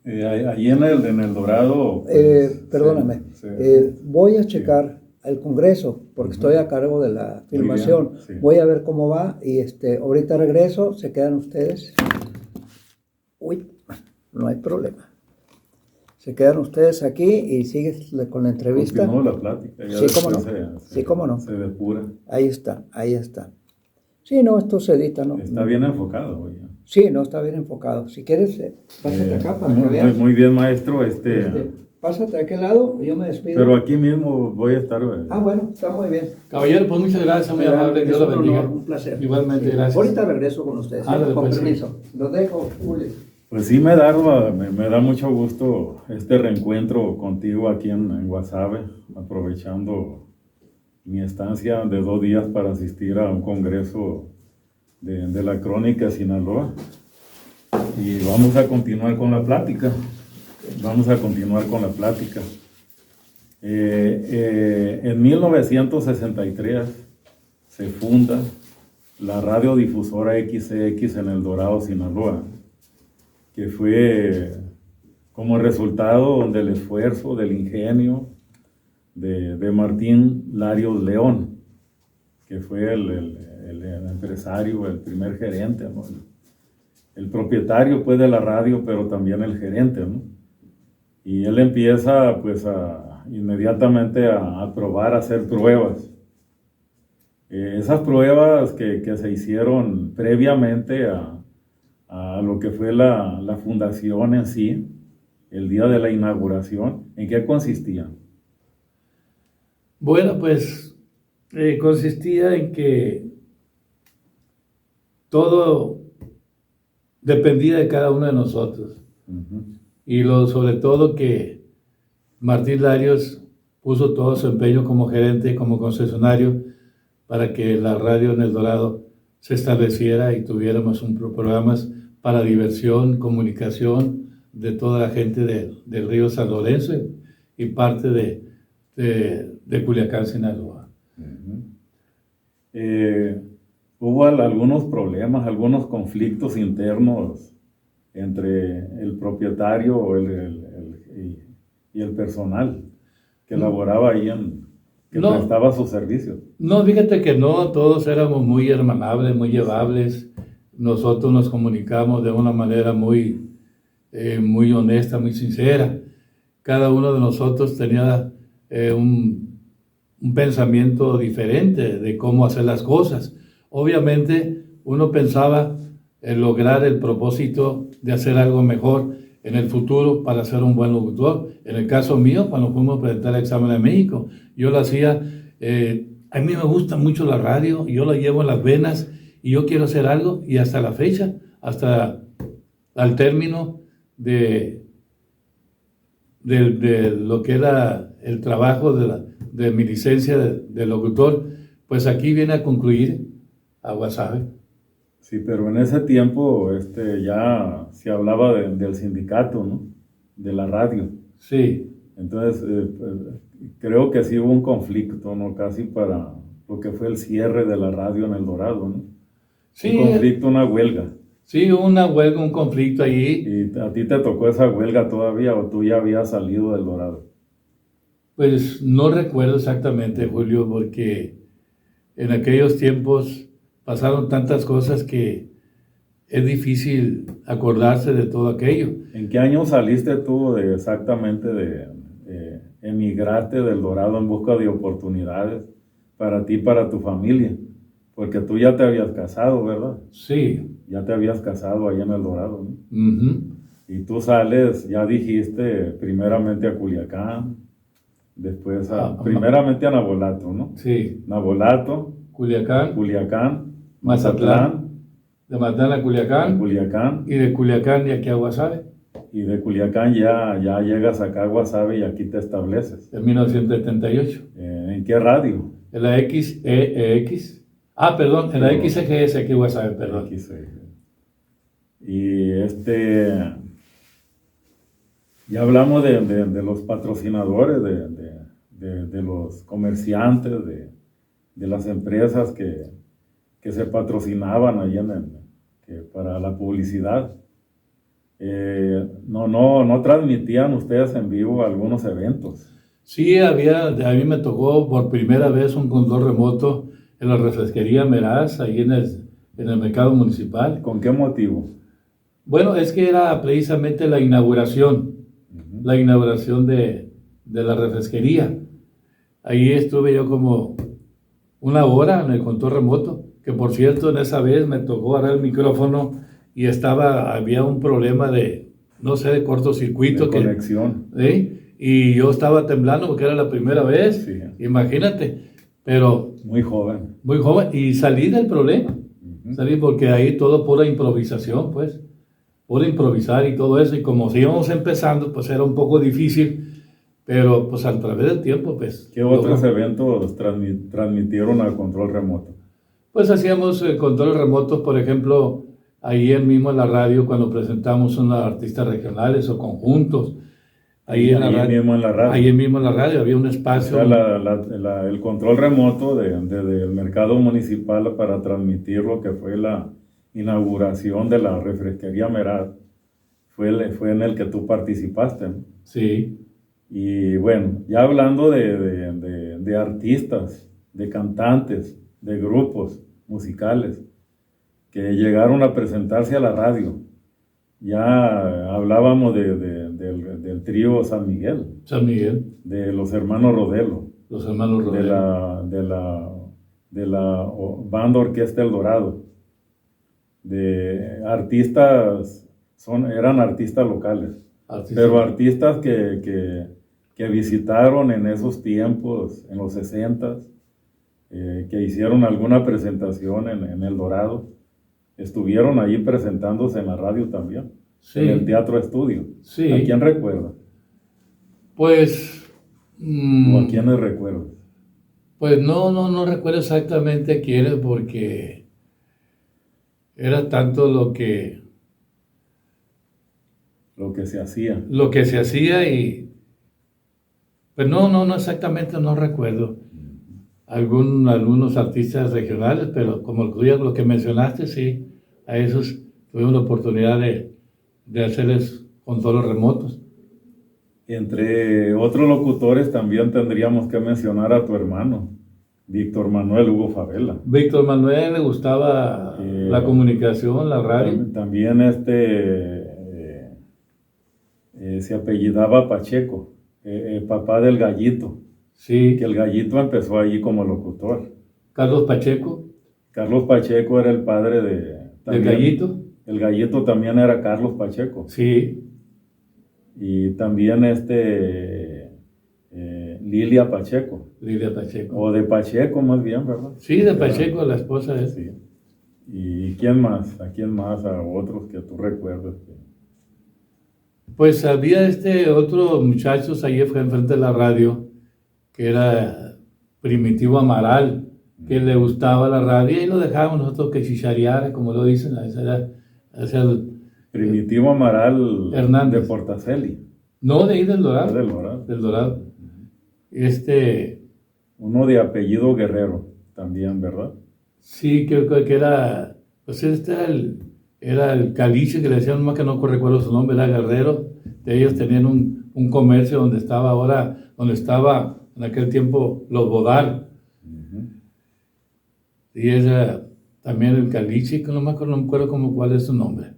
Ahí en el Dorado, pues, Perdóname, voy a checar al Congreso porque estoy a cargo de la filmación. Bien, sí. Voy a ver cómo va y ahorita regreso, se quedan ustedes. Uy, no hay problema. Se quedan ustedes aquí y sigues con la entrevista. Continúo la plática. Ya Sí, cómo no. sí, cómo no. Se depura. Ahí está, ahí está. Sí, no, esto se edita, ¿no? Está bien enfocado, oye. Sí, no, está bien enfocado. Si quieres, pásate acá para que veas. Muy bien, maestro. Pásate a aquel lado, yo me despido. Pero aquí mismo voy a estar. Bueno, está muy bien. Caballero, pues muchas gracias, muy amable. Dios lo bendiga. Un placer. Igualmente, gracias. Ahorita regreso con ustedes. Con permiso. Los dejo, Julio. Pues sí, me da mucho gusto este reencuentro contigo aquí en Guasave, aprovechando mi estancia de 2 días para asistir a un congreso de la Crónica Sinaloa. Y vamos a continuar con la plática. En 1963 se funda la radiodifusora XCX en El Dorado, Sinaloa, que fue como resultado del esfuerzo, del ingenio de Martín Larios León, que fue el empresario, el primer gerente, ¿no? El propietario pues de la radio, pero también el gerente, ¿no? Y él empieza pues inmediatamente a probar, a hacer pruebas. Esas pruebas que se hicieron previamente a lo que fue la fundación en sí, el día de la inauguración, ¿en qué consistían? Bueno, pues consistía en que todo dependía de cada uno de nosotros. Uh-huh. Y sobre todo que Martín Larios puso todo su empeño como gerente, como concesionario, para que la radio en El Dorado se estableciera y tuviéramos programas para diversión, comunicación de toda la gente del río San Lorenzo y parte de Culiacán, Sinaloa. Uh-huh. Hubo algunos problemas, algunos conflictos internos entre el propietario y el personal que laboraba ahí que prestaba sus servicios. No, fíjate que no, todos éramos muy hermanables, muy llevables. Nosotros nos comunicamos de una manera muy honesta, muy sincera. Cada uno de nosotros tenía un pensamiento diferente de cómo hacer las cosas. Obviamente uno pensaba en lograr el propósito de hacer algo mejor en el futuro para ser un buen locutor. En el caso mío, cuando fuimos a presentar el examen de México, yo lo hacía, a mí me gusta mucho la radio, yo la llevo en las venas y yo quiero hacer algo, y hasta la fecha, hasta al término de lo que era el trabajo de mi licencia de locutor, pues aquí viene a concluir a Guasave. Sí, pero en ese tiempo ya se hablaba del sindicato, ¿no? De la radio. Sí. Entonces, creo que sí hubo un conflicto, ¿no? Casi para lo que fue el cierre de la radio en El Dorado, ¿no? Sí. Un conflicto, una huelga. Sí, una huelga, un conflicto allí. ¿Y a ti te tocó esa huelga todavía o tú ya habías salido del Dorado? Pues no recuerdo exactamente, Julio, porque en aquellos tiempos pasaron tantas cosas que es difícil acordarse de todo aquello. ¿En qué año saliste tú exactamente de emigrarte del Dorado en busca de oportunidades para ti y para tu familia? Porque tú ya te habías casado, ¿verdad? Sí. Ya te habías casado ahí en El Dorado, ¿no? Uh-huh. Y tú sales, ya dijiste, primeramente a Culiacán, después primeramente a Nabolato, ¿no? Sí. Nabolato, Culiacán, Mazatlán, de Mazatlán a Culiacán, y de Culiacán y aquí a Guasave. Y de Culiacán ya llegas acá a Guasave y aquí te estableces. En 1978. ¿En qué radio? En la XEX. En la XGS aquí en Guasave, perdón. Y ya hablamos de los patrocinadores, de los comerciantes, de las empresas que se patrocinaban allí para la publicidad. no transmitían ustedes en vivo algunos eventos. Sí, a mí me tocó por primera vez un control remoto en la refresquería Meraz, ahí en el mercado municipal. ¿Con qué motivo? Bueno, es que era precisamente la inauguración de la refresquería. Ahí estuve yo como una hora en el control remoto, que por cierto en esa vez me tocó agarrar el micrófono y había un problema de, no sé, de cortocircuito. De conexión. ¿Sí? Y yo estaba temblando porque era la primera vez, Sí. Imagínate, pero Muy joven. muy joven, y salí del problema, salí porque ahí todo pura improvisación, pues, pura improvisar y todo eso, y como si íbamos empezando, pues era un poco difícil, pero pues al través del tiempo, pues... ¿Qué otros eventos transmitieron al control remoto? Pues hacíamos controles remotos, por ejemplo, ahí mismo en la radio, cuando presentamos unos artistas regionales o conjuntos. Ahí mismo en la radio. Ahí mismo en la radio había un espacio. O sea, el control remoto del mercado municipal para transmitir lo que fue la inauguración de la refresquería Meraz fue en el que tú participaste, ¿no? Sí. Y bueno, ya hablando de artistas, de cantantes, de grupos musicales que llegaron a presentarse a la radio. Ya hablábamos del trío San Miguel. San Miguel. De los hermanos Rodelo. Los hermanos Rodelo. De la banda Orquesta El Dorado. De artistas, eran artistas locales. Pero artistas que visitaron en esos tiempos, en los 60s, que hicieron alguna presentación en El Dorado. Estuvieron ahí presentándose en la radio también, sí. En el Teatro Estudio. Sí. ¿A quién recuerda? Pues... ¿O a quiénes recuerdas? Pues no recuerdo exactamente a quiénes, porque era tanto lo que se hacía. Lo que se hacía y... Pues no exactamente no recuerdo. Algunos artistas regionales, pero como lo que mencionaste, sí, a esos tuvimos la oportunidad de hacerles controles remotos. Entre otros locutores también tendríamos que mencionar a tu hermano, Víctor Manuel Hugo Favela. Víctor Manuel le gustaba la comunicación, la radio. También se apellidaba Pacheco, papá del Gallito. Sí. Que el Gallito empezó allí como locutor. Carlos Pacheco. Carlos Pacheco era el padre ¿Del Gallito? El Gallito también era Carlos Pacheco. Sí. Y también Lilia Pacheco. Lilia Pacheco. O de Pacheco más bien, ¿verdad? Sí, de Pacheco, la esposa es. Sí. ¿Y quién más? ¿A quién más? ¿A otros que tú recuerdas? Pues había otro muchacho ahí enfrente de la radio, que era Primitivo Amaral, que le gustaba la radio y lo dejábamos nosotros que chichareara, como lo dicen. Primitivo Amaral Hernández. De Portaceli. No, de ahí del Dorado. Del Dorado. Del Dorado. Uno de apellido Guerrero también, ¿verdad? Sí, creo que era, pues era el caliche que le decían, más que no recuerdo su nombre, era Guerrero. Ellos tenían un comercio donde estaba en aquel tiempo Los Bodal. Y era también el caliche, que no me acuerdo cuál es su nombre.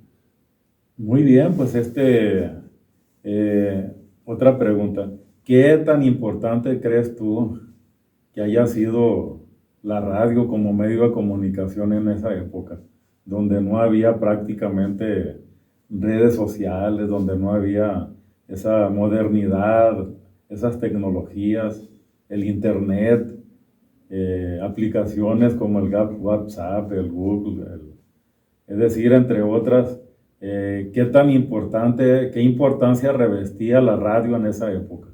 Muy bien, pues otra pregunta. ¿Qué tan importante crees tú que haya sido la radio como medio de comunicación en esa época, donde no había prácticamente redes sociales, donde no había esa modernidad, esas tecnologías, el internet, aplicaciones como el WhatsApp, el Google, es decir, entre otras? ¿Qué importancia revestía la radio en esa época?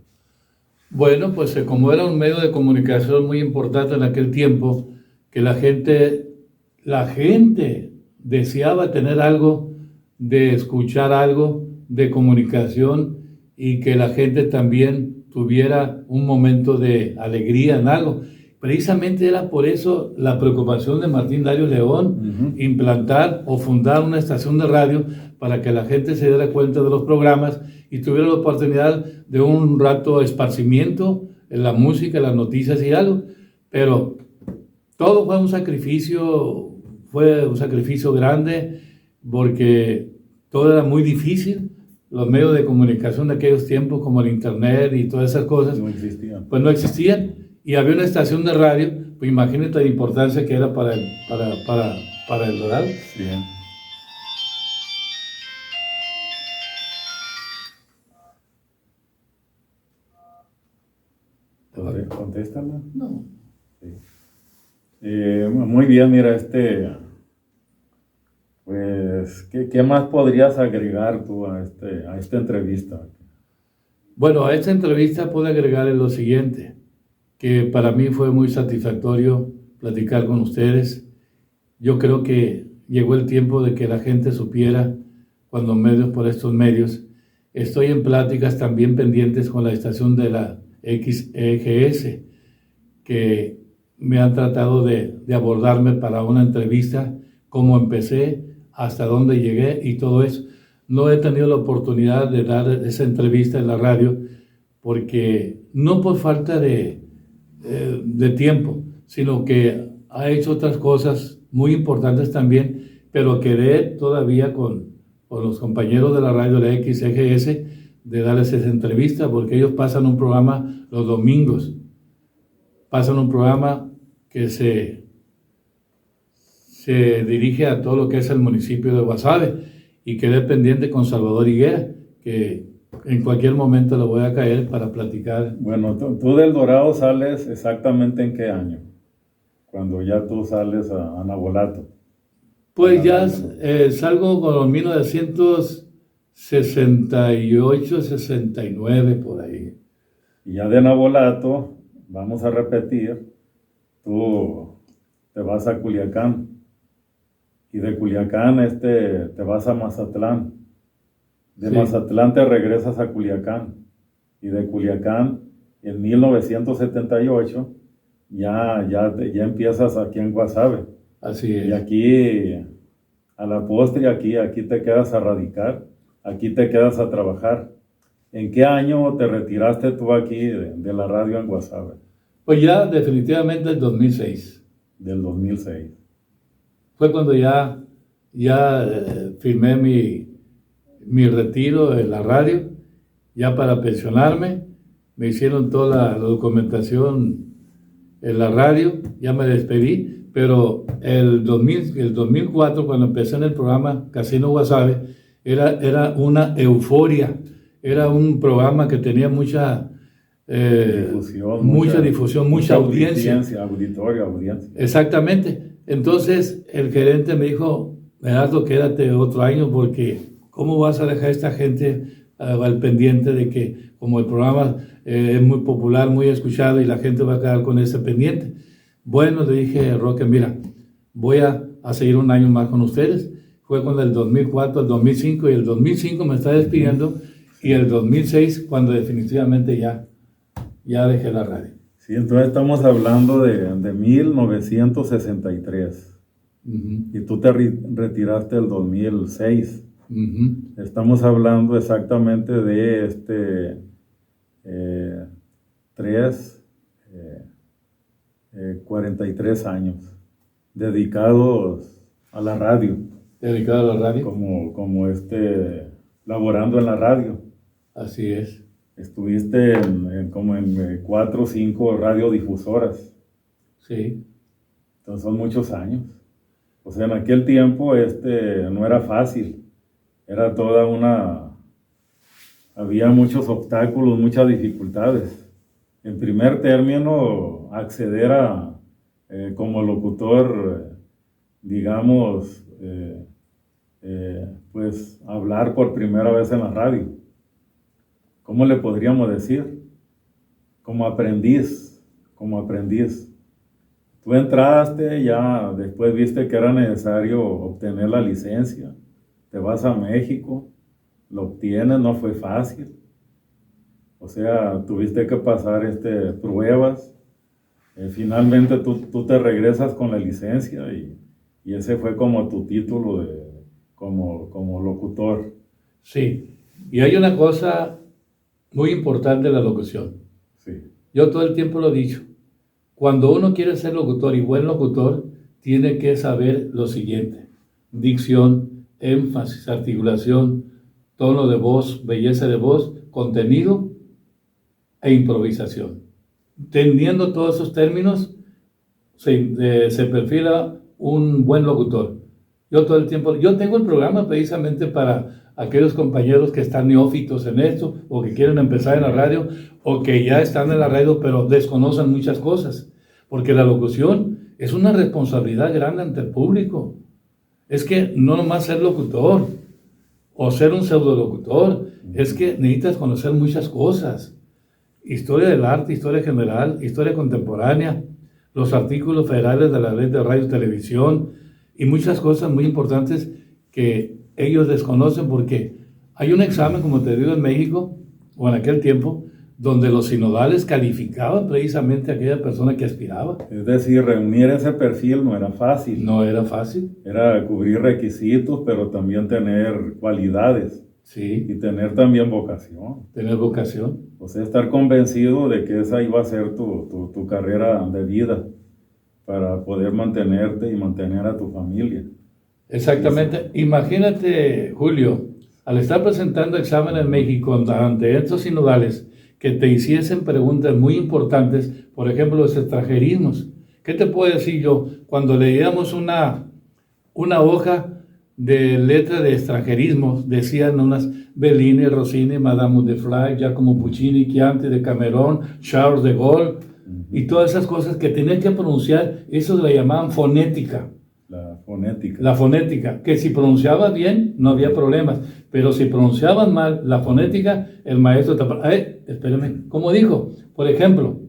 Bueno, pues como era un medio de comunicación muy importante en aquel tiempo, que la gente deseaba tener algo, de escuchar algo, de comunicación, y que la gente también tuviera un momento de alegría en algo. Precisamente era por eso la preocupación de Martín Dario León, implantar o fundar una estación de radio para que la gente se diera cuenta de los programas y tuviera la oportunidad de un rato de esparcimiento en la música, en las noticias y algo. Pero todo fue un sacrificio grande, porque todo era muy difícil. Los medios de comunicación de aquellos tiempos, como el internet y todas esas cosas, pues no existían. Y había una estación de radio, pues imagínate la importancia que era para el Dorado. Sí. Contéstala. No. Sí. Muy bien, mira, pues, ¿qué más podrías agregar tú a esta entrevista? Bueno, a esta entrevista puedo agregarle lo siguiente, que para mí fue muy satisfactorio platicar con ustedes. Yo creo que llegó el tiempo de que la gente supiera, cuando medios por estos medios, estoy en pláticas también pendientes con la estación de la XEGS, que me han tratado de abordarme para una entrevista, cómo empecé, hasta dónde llegué y todo eso. No he tenido la oportunidad de dar esa entrevista en la radio, porque no por falta de tiempo, sino que ha hecho otras cosas muy importantes también, pero quedé todavía con los compañeros de la radio de la XEGS de darles esa entrevista, porque ellos pasan un programa los domingos, pasan un programa que se dirige a todo lo que es el municipio de Guasave, y quedé pendiente con Salvador Higuera, que en cualquier momento le voy a caer para platicar. Bueno, tú del Dorado sales exactamente ¿en qué año? Cuando ya tú sales a Nabolato. Pues ya salgo con 1968, 69, por ahí. Y ya de Nabolato, vamos a repetir, tú te vas a Culiacán. Y de Culiacán te vas a Mazatlán. De Mazatlán te regresas a Culiacán. Y de Culiacán, en 1978, ya empiezas aquí en Guasave. Así es. Y aquí, a la postre, aquí te quedas a radicar, aquí te quedas a trabajar. ¿En qué año te retiraste tú aquí de la radio en Guasave? Pues ya definitivamente el 2006. Del 2006. Fue cuando ya firmé mi retiro de la radio, ya para pensionarme. Me hicieron toda la documentación en la radio, ya me despedí, pero el 2004, cuando empecé en el programa Casino Guasave, era una euforia. Era un programa que tenía mucha difusión, mucha audiencia. Audiencia. Exactamente. Entonces el gerente me dijo: Gerardo, quédate otro año, porque ¿cómo vas a dejar a esta gente al pendiente de que, como el programa es muy popular, muy escuchado, y la gente va a quedar con ese pendiente? Bueno, le dije: Roque, mira, voy a seguir un año más con ustedes. Fue con el 2004, el 2005, y el 2005 me está despidiendo, y el 2006 cuando definitivamente ya dejé la radio. Sí, entonces estamos hablando de 1963. Y tú te retiraste el 2006. Estamos hablando exactamente de 43 años dedicados a la radio. ¿Dedicado a la radio? Como laborando en la radio. Así es. Estuviste como en 4 o 5 radiodifusoras. Sí. Entonces son muchos años. O sea, en aquel tiempo no era fácil. Era había muchos obstáculos, muchas dificultades. En primer término, acceder como locutor, digamos, pues hablar por primera vez en la radio. ¿Cómo le podríamos decir? Como aprendiz. Tú entraste, ya después viste que era necesario obtener la licencia. Te vas a México, lo obtienes, no fue fácil. O sea, tuviste que pasar pruebas. Finalmente tú te regresas con la licencia y ese fue como tu título como locutor. Sí, y hay una cosa muy importante en la locución. Sí, Yo todo el tiempo lo he dicho. Cuando uno quiere ser locutor y buen locutor, tiene que saber lo siguiente: dicción, énfasis, articulación, tono de voz, belleza de voz, contenido e improvisación. Teniendo todos esos términos, se perfila un buen locutor. Yo todo el tiempo, yo tengo el programa precisamente para aquellos compañeros que están neófitos en esto, o que quieren empezar en la radio, o que ya están en la radio pero desconocen muchas cosas, porque la locución es una responsabilidad grande ante el público. Es que no nomás ser locutor o ser un pseudolocutor, es que necesitas conocer muchas cosas: historia del arte, historia general, historia contemporánea, los artículos federales de la ley de radio y televisión, y muchas cosas muy importantes que ellos desconocen, porque hay un examen, como te digo, en México, o en aquel tiempo, donde los sinodales calificaban precisamente a aquella persona que aspiraba. es decir, reunir ese perfil no era fácil. No era fácil. Era cubrir requisitos, pero también tener cualidades Sí, y tener también vocación. tener vocación. O sea, estar convencido de que esa iba a ser tu carrera de vida para poder mantenerte y mantener a tu familia. Exactamente. Imagínate, Julio, al estar presentando examen en México ante estos sinodales, que te hiciesen preguntas muy importantes, por ejemplo, los extranjerismos. ¿Qué te puedo decir yo? Cuando leíamos una hoja de letra de extranjerismos, decían unas Bellini, Rossini, Madame de Fly, Giacomo Puccini, Chianti, de Camerón, Charles de Gaulle, y todas esas cosas que tenían que pronunciar. Eso la llamaban fonética. La fonética. La fonética, que si pronunciabas bien no había problemas, pero si pronunciaban mal la fonética, el maestro te... espérame, ¿cómo dijo? Por ejemplo,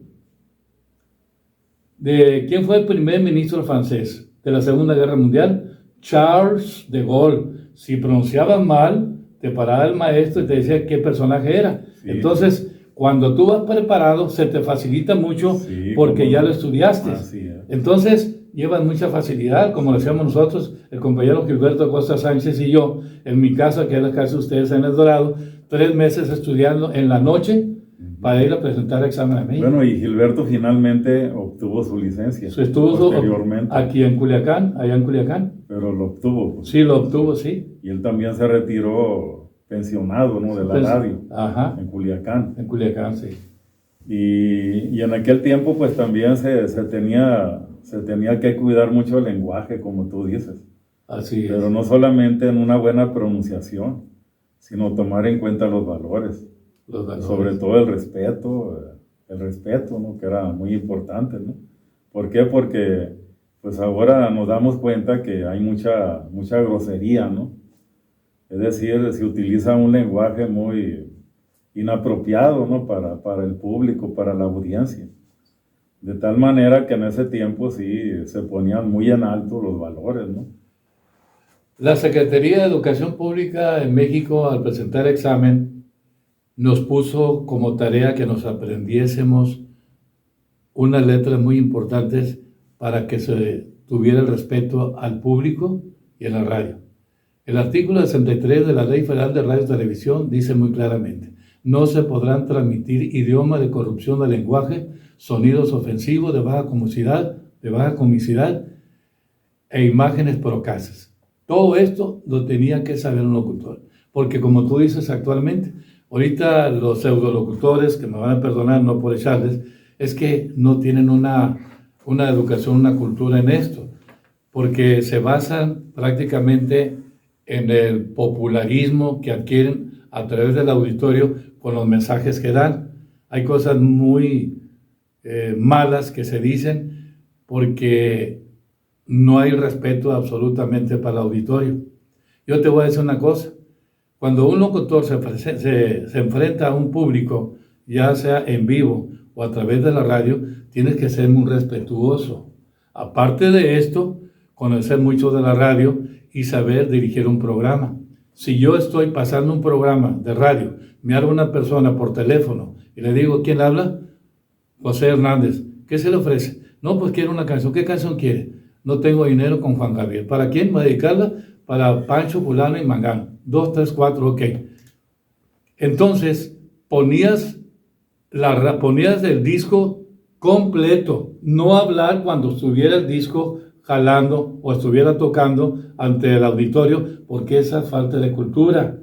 ¿quién fue el primer ministro francés de la Segunda Guerra Mundial? Charles de Gaulle. Si pronunciabas mal, te paraba el maestro y te decía qué personaje era. Sí. Entonces, cuando tú vas preparado, se te facilita mucho, Sí, porque ya lo estudiaste. Así es. Entonces, llevan mucha facilidad, como lo hacíamos nosotros, el compañero Gilberto Costa Sánchez y yo, en mi casa, que es la casa de ustedes en El Dorado, 3 meses estudiando en la noche para ir a presentar examen a México. Bueno, y Gilberto finalmente obtuvo su licencia Estuvo posteriormente, aquí en Culiacán, allá en Culiacán. pero lo obtuvo. Pues. Sí, lo obtuvo, sí. Y él también se retiró pensionado, ¿no? De la radio, Ajá, en Culiacán. en Culiacán, sí. Y en aquel tiempo pues también se tenía que cuidar mucho el lenguaje, como tú dices. Así es. Pero no solamente en una buena pronunciación, sino tomar en cuenta los valores. Los valores. Sobre todo el respeto, ¿no? Que era muy importante, ¿no? ¿Por qué? Porque pues ahora nos damos cuenta que hay mucha grosería, ¿no? Es decir, se utiliza un lenguaje muy inapropiado, ¿no? Para el público, para la audiencia. De tal manera que en ese tiempo sí se ponían muy en alto los valores, ¿no? La Secretaría de Educación Pública en México, al presentar examen, nos puso como tarea que nos aprendiésemos unas letras muy importantes para que se tuviera el respeto al público y a la radio. El artículo 63 de la Ley Federal de Radio y Televisión dice muy claramente: no se podrán transmitir idiomas de corrupción del lenguaje, sonidos ofensivos de baja comicidad e imágenes procasas. Todo esto lo tenía que saber un locutor, porque como tú dices actualmente, ahorita los pseudolocutores, que me van a perdonar no por echarles, es que no tienen una educación, una cultura en esto, porque se basan prácticamente en el popularismo que adquieren a través del auditorio con los mensajes que dan. Hay cosas muy malas que se dicen porque no hay respeto absolutamente para el auditorio. Yo te voy a decir una cosa: cuando un locutor se enfrenta a un público, ya sea en vivo o a través de la radio, tienes que ser muy respetuoso. Aparte de esto, conocer mucho de la radio y saber dirigir un programa. Si yo estoy pasando un programa de radio, me habla una persona por teléfono y le digo: ¿quién habla? José Hernández. ¿Qué se le ofrece? No, pues quiero una canción. ¿Qué canción quiere? No tengo dinero con Juan Gabriel. ¿Para quién? ¿Va a dedicarla? Para Pancho, Fulano y Mangano. 2, 3, 4, ok. Entonces, ponías el disco completo, no hablar cuando estuviera el disco jalando o estuviera tocando ante el auditorio, porque esa es falta de cultura,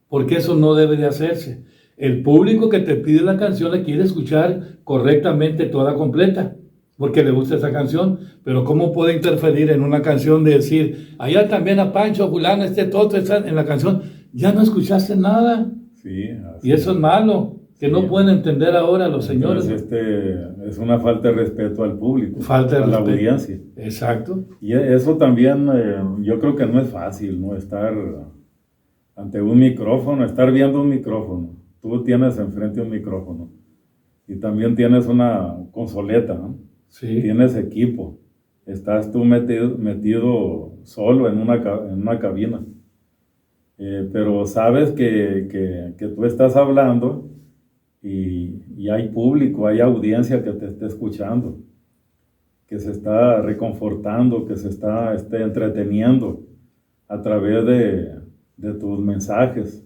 porque eso no debe de hacerse. El público que te pide la canción la quiere escuchar correctamente toda completa, porque le gusta esa canción, pero ¿cómo puede interferir en una canción de decir, allá también a Pancho, Fulano, todo está en la canción? Ya no escuchaste nada. Sí, Y eso es malo, que no pueden entender ahora los señores. Entonces, es una falta de respeto al público, Falta de a la respeto. audiencia. Exacto. Y eso también, yo creo que no es fácil, ¿no? Estar ante un micrófono, estar viendo un micrófono. Tú tienes enfrente un micrófono y también tienes una consoleta, ¿no? Sí. Tienes equipo. Estás tú metido solo en una cabina. Pero sabes que tú estás hablando y hay público, hay audiencia que te está escuchando, que se está reconfortando, que se está entreteniendo a través de tus mensajes.